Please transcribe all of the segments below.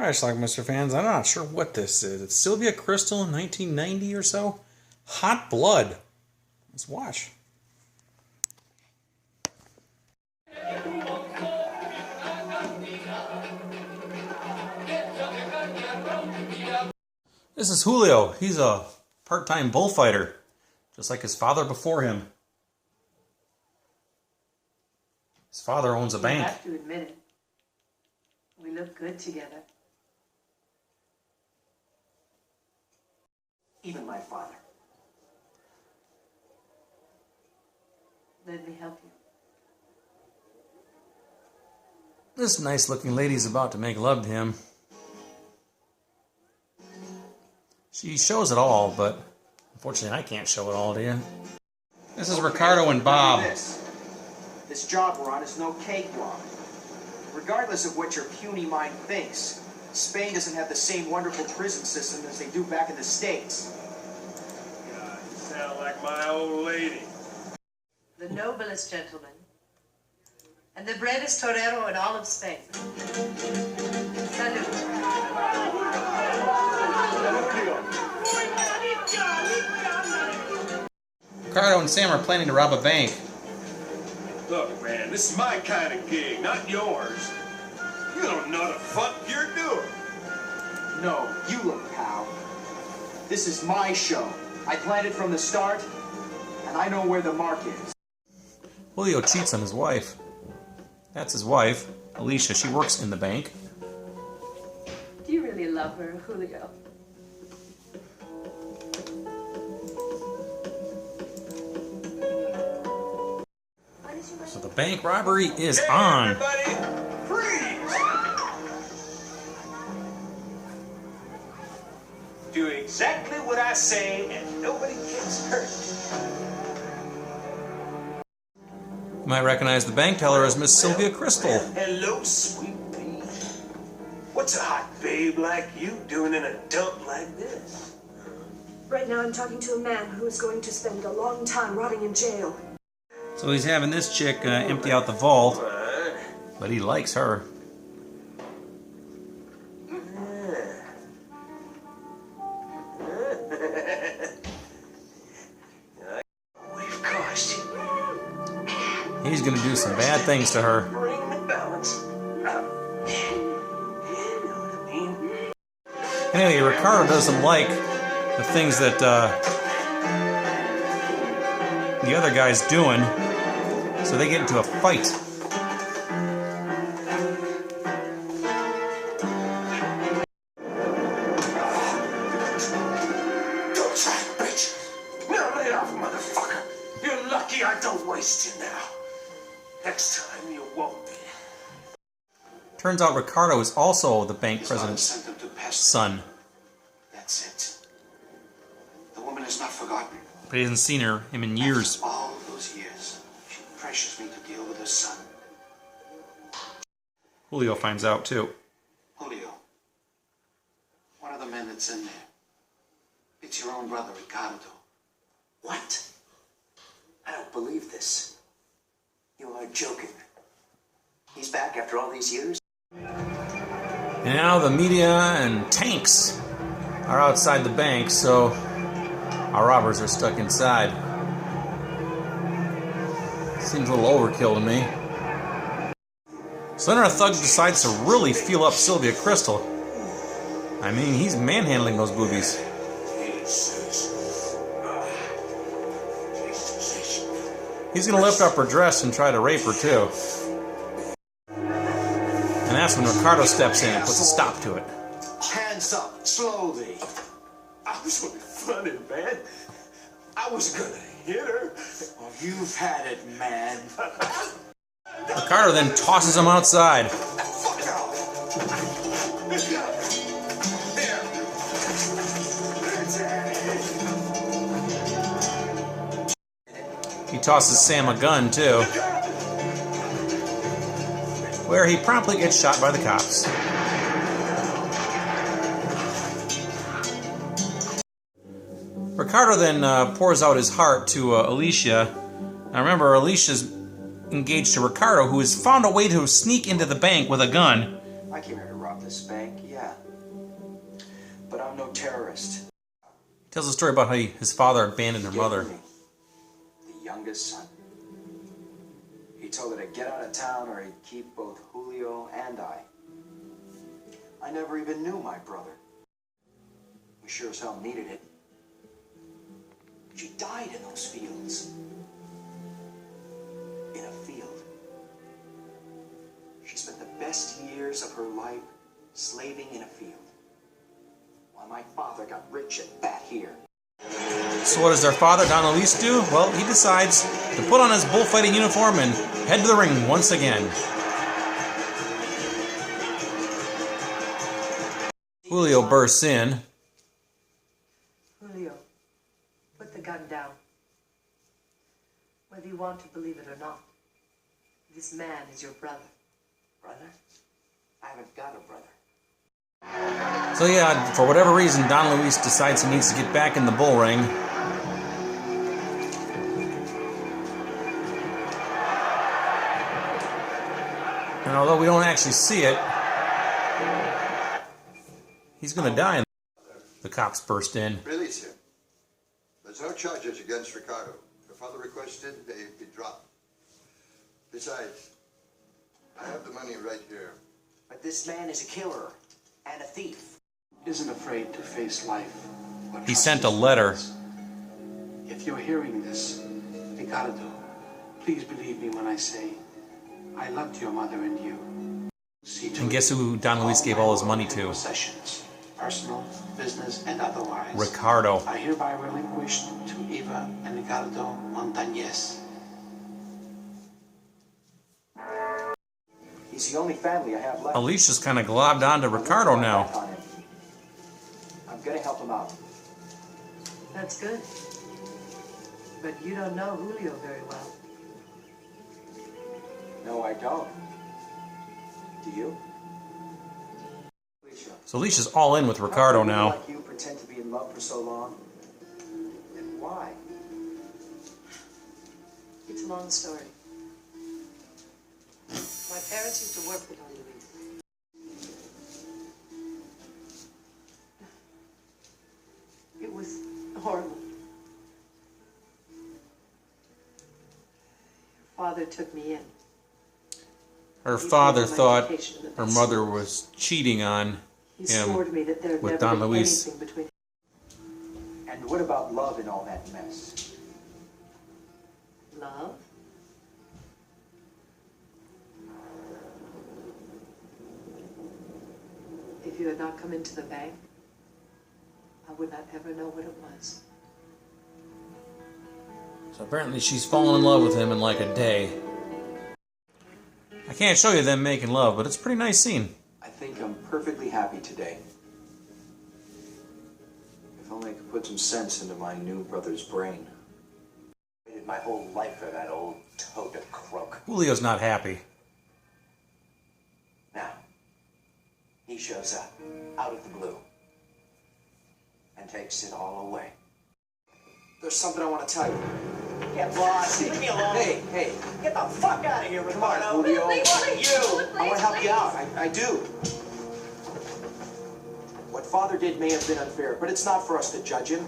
Alright, Schlockmeister fans, I'm not sure what this is. It's Sylvia Kristel in 1990 or so. Hot Blood. Let's watch. This is Julio. He's a part-time bullfighter, just like his father before him. His father owns a bank. You have to admit it. We look good together. Even my father. Let me help you. This nice-looking lady's about to make love to him. She shows it all, but unfortunately I can't show it all to you. This is Ricardo and Bob. This job we're on is no cakewalk. Regardless of what your puny mind thinks, Spain doesn't have the same wonderful prison system as they do back in the States. God, you sound like my old lady. The noblest gentleman and the bravest torero in all of Spain. Salute. Ricardo and Sam are planning to rob a bank. Look, man, this is my kind of gig, not yours. You don't know the fuck you're doing. No, you look, pal. This is my show. I planned it from the start, and I know where the mark is. Julio cheats on his wife. That's his wife, Alicia. She works in the bank. Do you really love her, Julio? So the bank robbery is on. Everybody, freeze! Do exactly what I say and nobody gets hurt. You might recognize the bank teller as Miss Sylvia Kristel. Hello, sweet pea. What's a hot babe like you doing in a dump like this? Right now I'm talking to a man who is going to spend a long time rotting in jail. So he's having this chick empty out the vault, but he likes her. We've caused you. He's gonna do some bad things to her. Bring the balance up. You know what I mean? Anyway, Ricardo doesn't like the things that the other guy's doing, so they get into a fight. Don't try, bitch. Now lay off, motherfucker. You're lucky I don't waste you now. Next time you won't be. Turns out Ricardo is also the bank president's Sent them to pest. son, That's it. The woman is not forgotten. but he hasn't seen him in years. After all those years, she pressures me to deal with her son. Julio finds out too. Julio, one of the men that's in there. It's your own brother, Ricardo. What? I don't believe this. You are joking. He's back after all these years? And now the media and tanks are outside the bank, so our robbers are stuck inside. Seems a little overkill to me. So then our thug decides to really feel up Sylvia Kristel. I mean, he's manhandling those boobies. He's gonna lift up her dress and try to rape her too. And that's when Ricardo steps in and puts a stop to it. Hands up, slowly. I was only funny, man. I was gonna hit her. Oh, you've had it, man. Ricardo then tosses him outside. Fuck off. He tosses Sam a gun too, where he promptly gets shot by the cops. Ricardo then pours out his heart to Alicia. Now remember, Alicia's engaged to Ricardo, who has found a way to sneak into the bank with a gun. I came here to rob this spank, yeah. But I'm no terrorist. Tells a story about how his father abandoned her Gave mother. me the youngest son. He told her to get out of town or he'd keep both Julio and I. I never even knew my brother. We sure as hell needed it. She died in those fields. In a field. She spent the best years of her life slaving in a field. While my father got rich and fat here. So what does their father, Don Luis, do? Well, he decides to put on his bullfighting uniform and head to the ring once again. Julio bursts in. Julio, put the gun down. Whether you want to believe it or not, this man is your brother. Brother? I haven't got a brother. So yeah, for whatever reason, Don Luis decides he needs to get back in the bull ring. And although we don't actually see it, he's going to die. The cops burst in. Release him. There's no charges against Ricardo. Your father requested they be dropped. Besides, I have the money right here. But this man is a killer and a thief. Isn't afraid to face life. or He trust sent a his letter. feelings. If you're hearing this, Ricardo, please believe me when I say I loved your mother and you. See to And it guess who Don Luis all gave my all his worldly money to? Possessions, personal, business, and otherwise. Ricardo. I hereby relinquish to Eva and Ricardo Montañez. He's the only family I have left. Alicia's kind of globbed onto Ricardo now. I'm gonna help him out. That's good. But you don't know Julio very well. No, I don't. Do you? Alicia, So Alicia's all in with how Ricardo can a now. woman like you pretend to be in love for so long? And why? It's a long story. My parents used to work for Don Luis. It was horrible. Your father took me in. Her father thought her mother was cheating on He him swore to me that there'd with never Don be Luis. anything between. And what about love in all that mess? Love? If you had not come into the bank, I would not ever know what it was. So apparently she's fallen in love with him in like a day. I can't show you them making love, but it's a pretty nice scene. I think I'm perfectly happy today. If only I could put some sense into my new brother's brain. I waited my whole life for that old toad to croak. Julio's not happy. Now, he shows up, out of the blue, and takes it all away. There's something I want to tell you. Get lost. Leave me alone. Hey, Get the fuck out of here, come on, Ricardo. Julio. You. I want to help you out. I do. What father did may have been unfair, but it's not for us to judge him.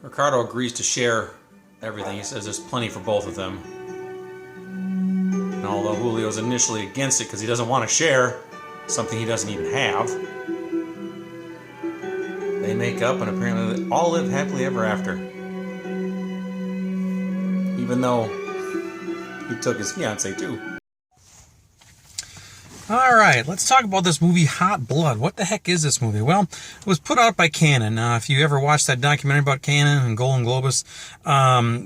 Ricardo agrees to share everything. He says there's plenty for both of them. And although Julio's initially against it because he doesn't want to share something he doesn't even have, they make up and apparently they all live happily ever after. Even though he took his fiancée too. Alright, let's talk about this movie, Hot Blood. What the heck is this movie? Well, it was put out by Canon. If you ever watched that documentary about Canon and Golden Globus,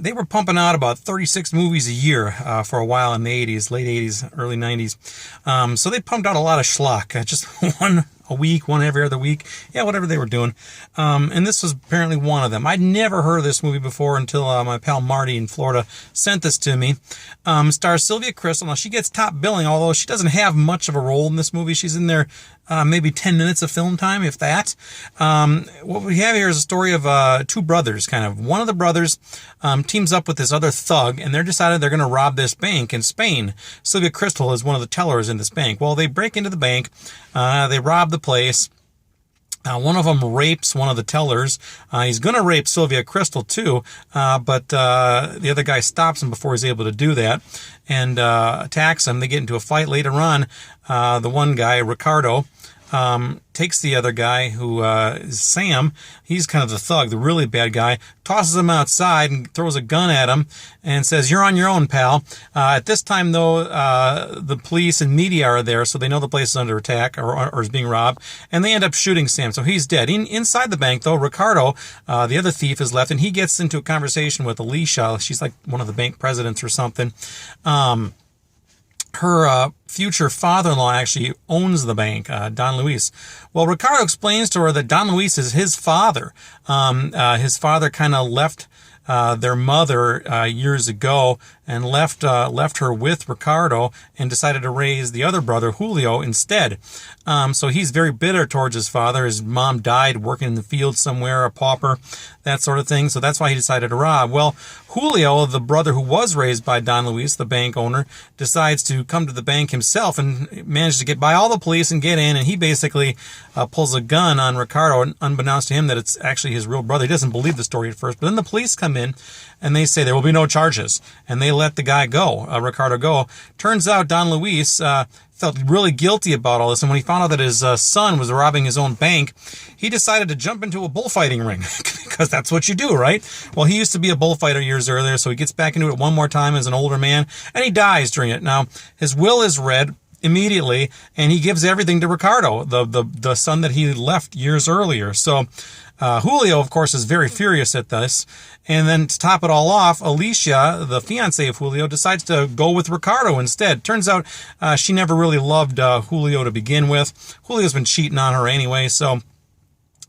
they were pumping out about 36 movies a year for a while in the 80s, late 80s, early 90s. So they pumped out a lot of schlock, just one a week, one every other week, yeah, whatever they were doing. And this was apparently one of them. I'd never heard of this movie before until my pal Marty in Florida sent this to me. Stars Sylvia Kristel. Now, she gets top billing, although she doesn't have much of a role in this movie. She's in there maybe 10 minutes of film time, if that. What we have here is a story of two brothers, kind of. One of the brothers teams up with this other thug, and they're decided they're going to rob this bank in Spain. Sylvia Kristel is one of the tellers in this bank. Well, they break into the bank, they rob the place. One of them rapes one of the tellers. He's going to rape Sylvia Kristel too, but the other guy stops him before he's able to do that and attacks him. They get into a fight later on. The one guy, Ricardo, takes the other guy, who is Sam. He's kind of the thug, the really bad guy, tosses him outside and throws a gun at him and says, "You're on your own, pal." At this time, though, the police and media are there, so they know the place is under attack or is being robbed, and they end up shooting Sam, so he's dead. Inside the bank, though, Ricardo, the other thief, is left, and he gets into a conversation with Alicia. She's like one of the bank presidents or something. Her future father-in-law actually owns the bank, Don Luis. Well, Ricardo explains to her that Don Luis is his father. His father kind of left their mother years ago and left her with Ricardo and decided to raise the other brother, Julio, instead. So he's very bitter towards his father. His mom died working in the field somewhere, a pauper, that sort of thing. So that's why he decided to rob. Well, Julio, the brother who was raised by Don Luis, the bank owner, decides to come to the bank himself and manages to get by all the police and get in. And he basically pulls a gun on Ricardo, unbeknownst to him that it's actually his real brother. He doesn't believe the story at first. But then the police come in and they say there will be no charges. And they let the guy go, Ricardo, go. Turns out Don Luis felt really guilty about all this, and when he found out that his son was robbing his own bank, he decided to jump into a bullfighting ring, because that's what you do, right? Well, he used to be a bullfighter years earlier, so he gets back into it one more time as an older man, and he dies during it. Now, his will is read immediately, and he gives everything to Ricardo, the son that he left years earlier. So Julio, of course, is very furious at this. And then to top it all off, Alicia, the fiancée of Julio, decides to go with Ricardo instead. Turns out she never really loved Julio to begin with. Julio's been cheating on her anyway, so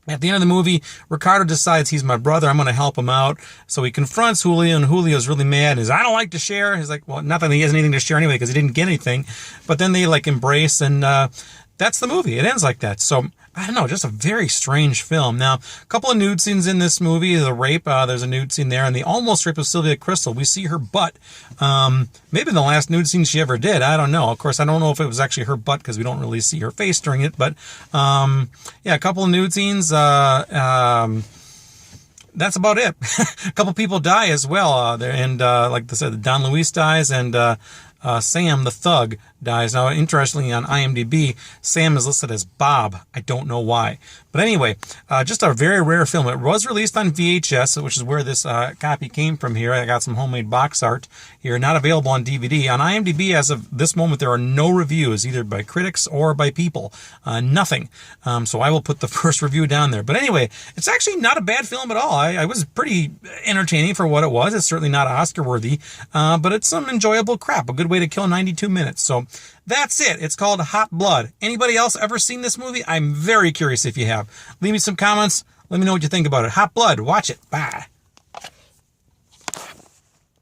at the end of the movie, Ricardo decides he's my brother, I'm going to help him out. So he confronts Julio, and Julio's really mad. He's, "I don't like to share." He's like, well, not that he has anything to share anyway, because he didn't get anything. But then they like embrace, and that's the movie. It ends like that. So I don't know, just a very strange film. Now, a couple of nude scenes in this movie. The rape, there's a nude scene there, and the almost rape of Sylvia Kristel. We see her butt. Maybe the last nude scene she ever did. I don't know. Of course, I don't know if it was actually her butt, because we don't really see her face during it. But yeah, a couple of nude scenes. That's about it. A couple people die as well. And like I said, Don Luis dies, and Sam, the thug, dies. Now, interestingly, on IMDb, Sam is listed as Bob. I don't know why. But anyway, just a very rare film. It was released on VHS, which is where this copy came from here. I got some homemade box art here. Not available on DVD. On IMDb, as of this moment, there are no reviews, either by critics or by people. Nothing. So I will put the first review down there. But anyway, it's actually not a bad film at all. I was pretty entertaining for what it was. It's certainly not Oscar-worthy, but it's some enjoyable crap. A good way to kill 92 minutes. So that's it. It's called Hot Blood. Anybody else ever seen this movie? I'm very curious if you have. Leave me some comments. Let me know what you think about it. Hot Blood. Watch it. Bye.